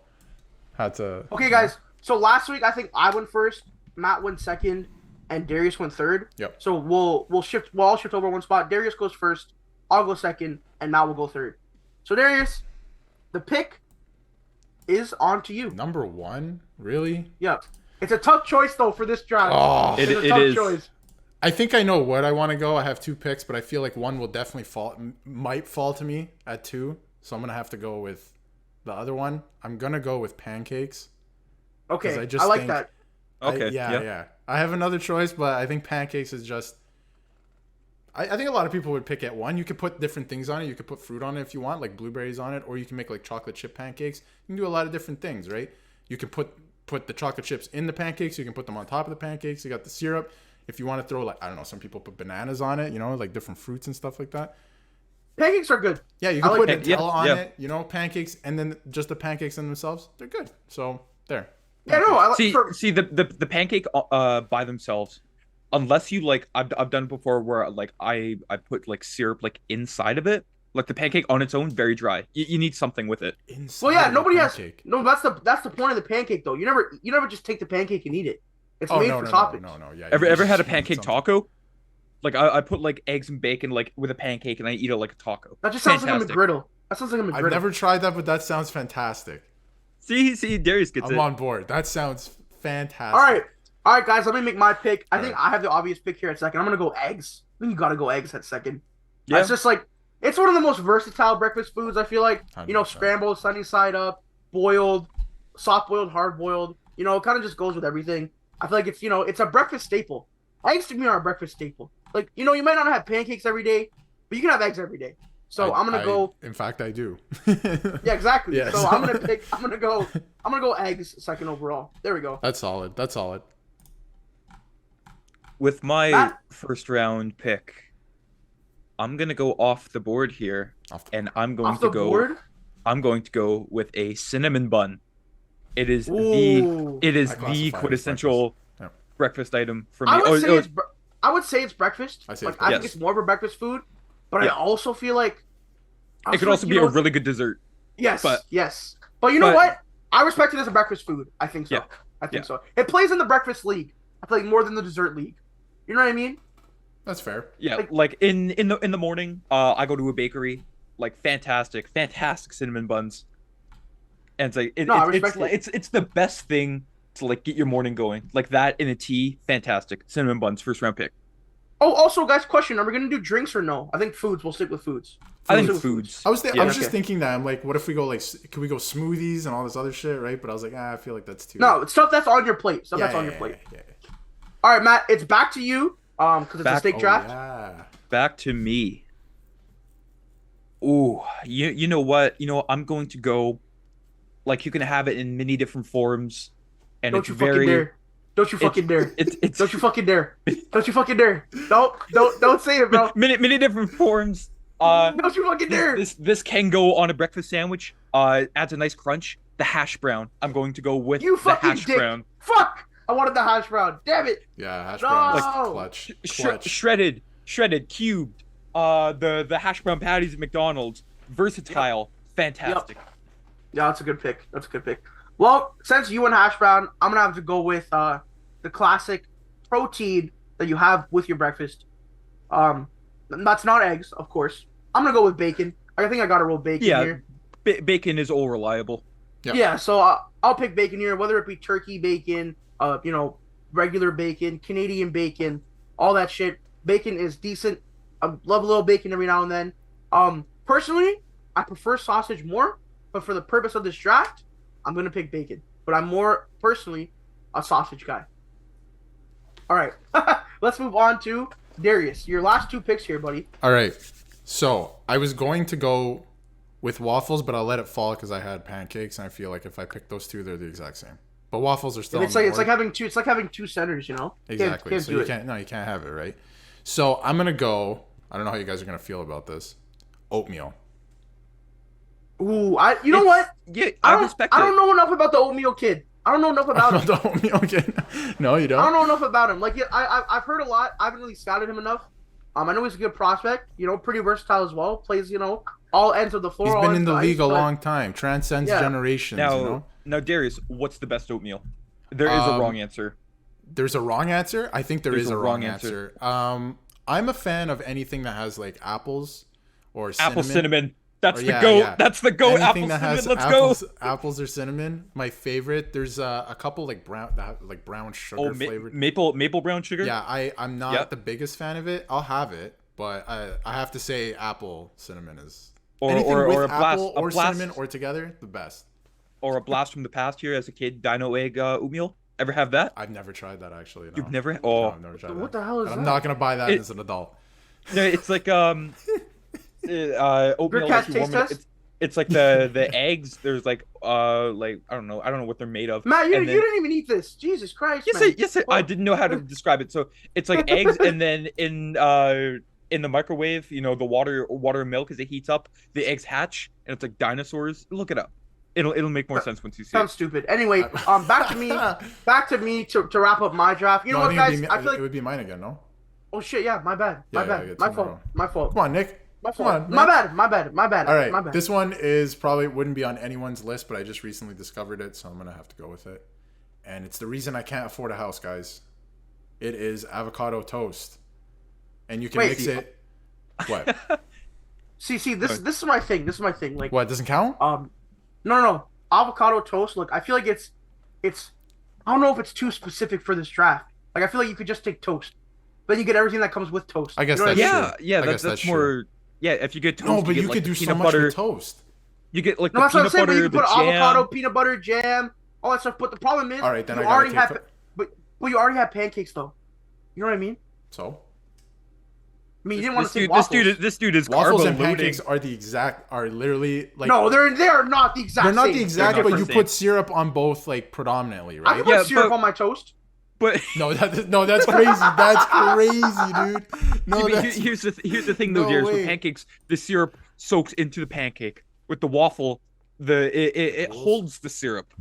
had to. Okay, guys. So last week I think I went first, Matt went second, and Darius went third. Yep. So we'll shift. We'll all shift over one spot. Darius goes first. I'll go second, and Matt will go third. So Darius, the pick is on to you. Number 1, really? Yep. It's a tough choice though for this draft. Oh, It's a It tough is. choice. I think I know what I want to go. I have 2 picks, but I feel like one will definitely might fall to me at 2. So I'm gonna have to go with the other one. I'm gonna go with pancakes. Okay. 'Cause I, I just like think- that. Okay. Yeah. I have another choice, but I think pancakes is just. I think a lot of people would pick at 1. You could put different things on it. You could put fruit on it if you want, like blueberries on it, or you can make like chocolate chip pancakes. You can do a lot of different things, right? You can put the chocolate chips in the pancakes. You can put them on top of the pancakes. You got the syrup. if you want to throw like, I don't know, some people put bananas on it, you know, like different fruits and stuff like that. Pancakes are good. Yeah, you can put Nutella on yeah. it, you know, pancakes, and then just the pancakes in themselves, they're good. So there. Yeah, no, I like See the pancake by themselves, unless you like I've done it before where like I put like syrup like inside of it. Like the pancake on its own, very dry. You need something with it. Well, yeah, nobody has. No, that's the point of the pancake though. You never just take the pancake and eat it. It's made for toppings. No. Yeah. Ever had a pancake taco? Like I put like eggs and bacon like with a pancake and I eat it like a taco. That just sounds like a McGriddle. That sounds like a McGriddle. I've never tried that, but that sounds fantastic. See, Darius gets it. I'm on board. That sounds fantastic. All right, guys. Let me make my pick. I think I have the obvious pick here at second. I'm gonna go eggs. I think you gotta go eggs at second. Yeah. It's just like it's one of the most versatile breakfast foods. I feel like 100%. Scrambled, sunny side up, boiled, soft boiled, hard boiled. It kind of just goes with everything. I feel like it's a breakfast staple. Eggs to me are a breakfast staple. Like you might not have pancakes every day, but you can have eggs every day. So I'm gonna go. In fact, I do. Yeah, exactly. Yes. So I'm gonna go eggs second overall. There we go. That's solid. With my first round pick, I'm gonna go off the board here, and I'm going to go with a cinnamon bun. It is the quintessential breakfast item for me. I would say it's breakfast. I think it's more of a breakfast food, but I also feel like it could also be a really good dessert. Yes, but you know what? I respect it as a breakfast food. I think so. Yeah. I think so. It plays in the breakfast league. I feel like more than the dessert league. You know what I mean? That's fair. Yeah, like in the morning, I go to a bakery, like fantastic cinnamon buns, and it's like it's the best thing to like get your morning going. Like that in a tea, fantastic cinnamon buns, first round pick. Oh, also, guys, question: are we gonna do drinks or no? I think foods. We'll stick with foods. I think foods. I was just thinking that I'm like, what if we go like, could we go smoothies and all this other shit, right? But I was like, I feel like that's too. No, it's stuff that's on your plate. Stuff on your plate. Yeah. All right, Matt, it's back to you. Because it's a steak draft. Yeah. Back to me. Ooh, you know what? I'm going to go. Like you can have it in many different forms, and Don't you fucking dare! Don't you fucking dare! Don't you fucking dare! Don't you fucking dare! Don't say it, bro. Many different forms. Don't you fucking dare! This can go on a breakfast sandwich. Adds a nice crunch. The hash brown. I'm going to go with the hash brown. Fuck! I wanted the hash brown. Damn it! Yeah, hash brown is clutch. Shredded, cubed. The hash brown patties at McDonald's. Versatile, fantastic. Yep. Yeah, that's a good pick. Well, since you went hash brown, I'm gonna have to go with the classic protein that you have with your breakfast. That's not eggs, of course. I'm gonna go with bacon. I think I got a roll bacon here. Bacon is all reliable. Yep. Yeah, so I'll pick bacon here, whether it be turkey bacon, regular bacon, Canadian bacon, all that shit. Bacon is decent. I love a little bacon every now and then. Personally, I prefer sausage more, but for the purpose of this draft, I'm gonna pick bacon. But I'm more personally a sausage guy. All right, let's move on to Darius. Your last two picks here, buddy. All right, so I was going to go with waffles, but I'll let it fall because I had pancakes, and I feel like if I pick those two, they're the exact same. But waffles are still. It's like having two centers, you know. Exactly. Can't so you can't have it, right? So I'm gonna go. I don't know how you guys are gonna feel about this. Oatmeal. Ooh, you know what? Yeah, I respect it. I don't know enough about the oatmeal kid. I don't know enough about him. The oatmeal kid. No, you don't. I don't know enough about him. Like I've heard a lot. I haven't really scouted him enough. I know he's a good prospect. Pretty versatile as well. Plays all ends of the floor. He's been in the league a long time. Transcends generations. Now, Darius, what's the best oatmeal? There is a wrong answer. There's a wrong answer? I think there's a wrong answer. I'm a fan of anything that has like apples or cinnamon. Apple cinnamon. That's the goat. Yeah. That's the goat. Anything Apple that cinnamon. has Let's go. Apples or cinnamon. My favorite. There's a couple like brown sugar flavored. Maple brown sugar. Yeah, I'm not the biggest fan of it. I'll have it, but I have to say apple cinnamon is anything with apple or cinnamon or together the best. Or a blast from the past here as a kid, dino egg oatmeal. Ever have that? I've never tried that actually. No. You've never? No, I've never tried that. What the hell is that? I'm not gonna buy that as an adult. No, it's like oatmeal. Gritcast taste test? It's like the eggs. There's like I don't know what they're made of. Matt, you And then- didn't even eat this. Jesus Christ. Yes, man. I didn't know how to describe it. So it's like eggs, and then in the microwave, the water and milk as it heats up, the eggs hatch, and it's like dinosaurs. Look it up. It'll make more sense once you see Sounds it. stupid. Anyway, back to me to wrap up my draft. You know what, guys? I feel like it would be mine again, no? oh shit, yeah, my bad, Yeah, my yeah, bad, it's my in a fault, row. my fault, Come on, Nick. my Come fault, on, my man. bad, my bad, my bad. All right, my bad. this one is probably wouldn't be on anyone's list, but I just recently discovered it, so I'm gonna have to go with it. And it's the reason I can't afford a house, guys. It is avocado toast, and you can Wait. mix it. What? See, this is my thing. This is my thing. Like, What doesn't count? no, avocado toast. Look, I feel like it's. I don't know if it's too specific for this draft. Like, I feel like you could just take toast, but you get everything that comes with toast. I guess You know what that's I mean? true. Yeah, I guess that's that's more. Yeah, if you get toast, No, but you you get, could like, do the so peanut much butter. with toast. You get like No, the that's what I'm peanut saying. But butter, you the put avocado, jam. peanut butter, jam, all that stuff. But the problem is, All right, then you I gotta already take have, but you already have pancakes though. You know what I mean? So I mean, you didn't want This to take dude, waffles. this dude is waffles carbo and loading. pancakes are literally like No, they're not the exact. they're not same. the exact, They're but not you the put same. syrup on both like predominantly, I right? can put Yeah, syrup but- on my toast. But No, that's crazy. That's crazy, dude. No, but that's, here's the thing though, No Darius. With way. pancakes, the syrup soaks into the pancake. With the waffle, it holds the syrup.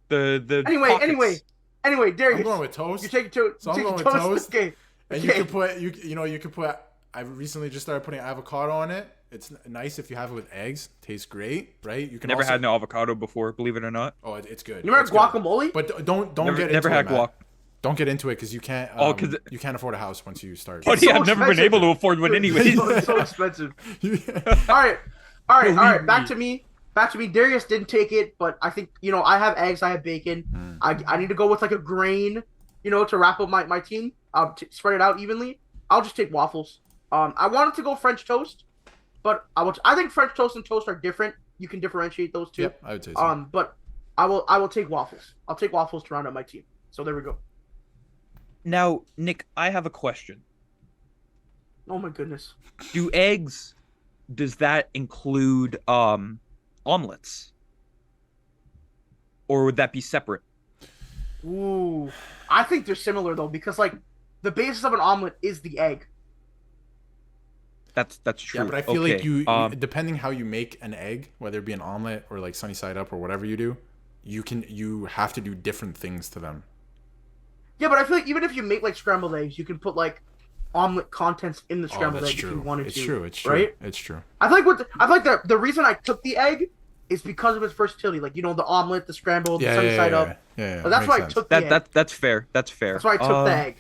The pockets. Anyway, Darius. I'm going with toast. You take it to So I'm take going it with toast. toast. Okay. And you can put you can put. I recently just started putting avocado on it. It's nice if you have it with eggs. Tastes great, right? You can Never also, had no avocado before, believe it or not. Oh, it's good. You remember It's good. guacamole? But don't Never, get never into had it, Matt. guac. Don't get into it because you can't. Oh, 'cause you can't afford a house once you start. Oh It's yeah, so I've never been expensive. able to afford one anyways. It's so expensive. All right. Back to me. Darius didn't take it, but I think I have eggs, I have bacon. I need to go with like a grain, to wrap up my team. To spread it out evenly. I'll just take waffles. I wanted to go French toast, but I think French toast and toast are different. You can differentiate those two. Yep, I would say so. But I will take waffles. I'll take waffles to round up my team. So there we go. Now, Nick, I have a question. Oh my goodness. Does that include omelets? Or would that be separate? Ooh, I think they're similar though because like the basis of an omelet is the egg. That's true. Yeah, but I feel like Okay, you depending how you make an egg, whether it be an omelet or like sunny side up or whatever you do, you have to do different things to them. Yeah, but I feel like even if you make like scrambled eggs, you can put like omelet contents in the scrambled egg if you wanted It's to. true. It's true. Right? It's true. I feel like the reason I took the egg is because of its versatility. Like the omelet, the scrambled, the sunny side up. Yeah. But that's makes why I sense. took the egg. That's fair. That's fair. That's why I took the egg.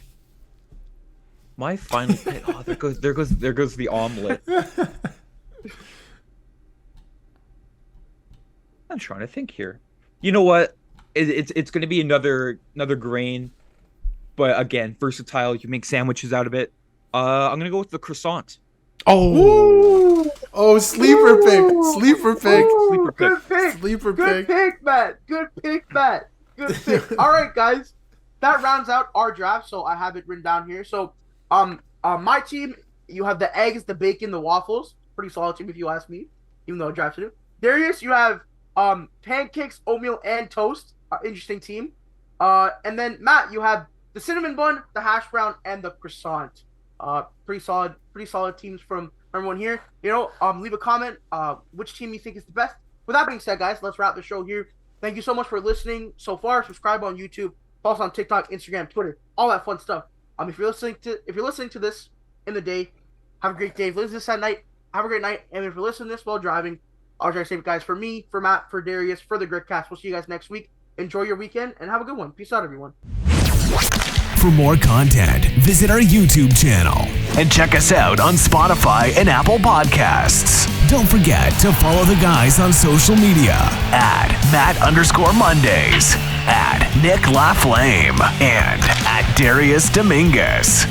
My final pick. Oh, there goes the omelet. I'm trying to think here. You know what? It's going to be another grain, but again, versatile. You make sandwiches out of it. I'm gonna go with the croissant. Oh, sleeper pick. Sleeper pick. Sleeper pick. Good pick. Sleeper Good pick. pick, Matt. Good pick, Matt. Good pick. All right, guys. That rounds out our draft. So I have it written down here. So, my team, you have the eggs, the bacon, the waffles. Pretty solid team if you ask me. Even though I drafted it. Darius, you have pancakes, oatmeal, and toast. Interesting team. And then Matt, you have the cinnamon bun, the hash brown, and the croissant. Pretty solid teams from everyone here. Leave a comment which team you think is the best. With that being said, guys, let's wrap the show here. Thank you so much for listening so far. Subscribe on YouTube, follow us on TikTok, Instagram, Twitter, all that fun stuff. If you're listening to this in the day, have a great day. If you're listening to this at night, have a great night. And if you're listening to this while driving, I'll drive safe, guys. For me, for Matt, for Darius, for the Gritcast. We'll see you guys next week. Enjoy your weekend and have a good one. Peace out, everyone. For more content, visit our YouTube channel and check us out on Spotify and Apple Podcasts. Don't forget to follow the guys on social media at Matt_Mondays, at Nick LaFlame, and at Darius Dominguez.